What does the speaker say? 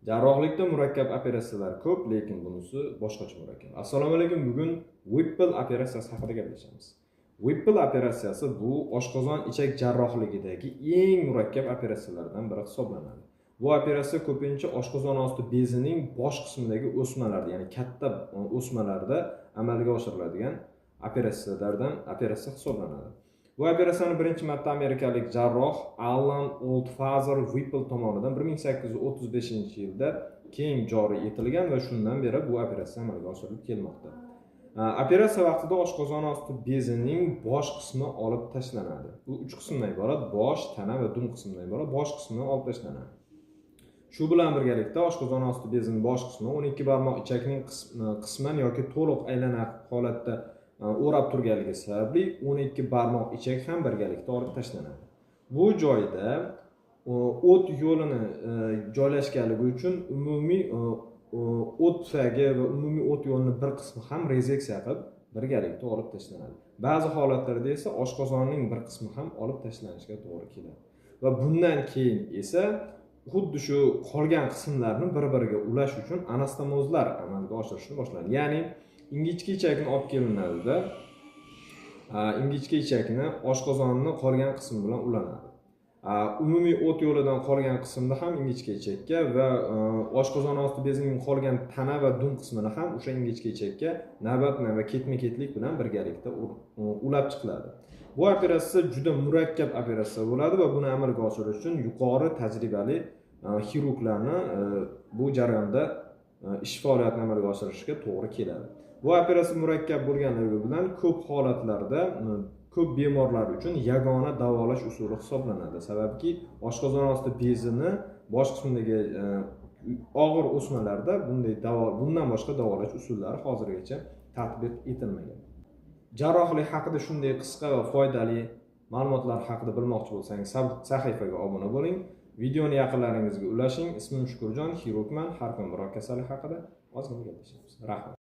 Jarrohlikda murakkab operatsiyalar ko'p, lekin bunisi boshqacha murakkab. Assalomu alaykum. Bugun Whipple operatsiyasi haqida gaplashamiz. Whipple operatsiyasi bu oshqozon ichak jarrohligidagi eng murakkab operatsiyalardan biri hisoblanadi. Bu operatsiya ko'pincha oshqozon osti bezining bosh qismidagi o'smalarda, ya'ni katta o'smalarda amalga oshiriladigan operatsiya hisoblanadi. Bu operatsiyani birinchi marta amerikalik jarroh Alan Oldfather Whipple tomonidan 1835-yilda keng joriy etilgan va shundan beri bu operatsiya amalga oshirilib kelmoqda. Operatsiya vaqtida oshqozon osti bezining bosh qismi olib tashlanadi. Bu 3 qismdan iborat: bosh, tana va dum qismidan iborat. Bosh qismi olib tashlanadi. Shu bilan birgalikda oshqozon osti bezining bosh qismi 12 barmoq ichakning qisman yoki to'liq aylana holatda o'rab turganligi sababli 12 barmoq ichak ham birgalikda olib tashlanadi. Bu joyda o't yo'lini joylashganligi uchun umumiy o't tufagi va umumiy o't yo'lini bir qismi ham rezeksiya qilib birgalikda olib tashlanadi. Ba'zi holatlarda esa oshqozonning bir qismi ham olib tashlanishiga to'g'ri keladi. Va bundan keyin esa xuddi shu qolgan qismlarni bir-biriga ulash uchun anastomozlar amalga oshirishni boshlanadi. Ya'ni ingichka ichakni olib kelinadi-da, ingichka ichakni oshqozonning qolgan qismi bilan ulanadi. Umumiy o't yo'lidan qolgan qismda ham ingichka ichakka va oshqozon osti bezining qolgan tana va dum qismini ham o'sha ingichka ichakka navbatma va ketma-ketlik bilan birgalikda ulab chiqiladi. Bu operatsiya juda murakkab operatsiya bo'ladi va buni amalga oshirish uchun yuqori tajribali xirurglarni bu jarayonda ish faoliyatini amalga oshirishga to'g'ri keladi. Bu operatsiya murakkab bo'lganligi bilan ko'p holatlarda ko'p bemorlar uchun yagona davolash usuli hisoblanadi. Sababki oshqozon osti bezini bosh qismidagi og'ir o'smalarda bundan boshqa davolash usullari hozirgacha tatbiq etilmagan. Jarrohlik haqida shunday qisqa va foydali ma'lumotlar haqida bilmoqchi bo'lsangiz, sahifaga obuna bo'ling. Videoni yaqinlaringizga ulashing. Ismim Shukurjon, xirurgman. Har kuni biror kasallik haqida ozgina gaplashamiz. Rahmat.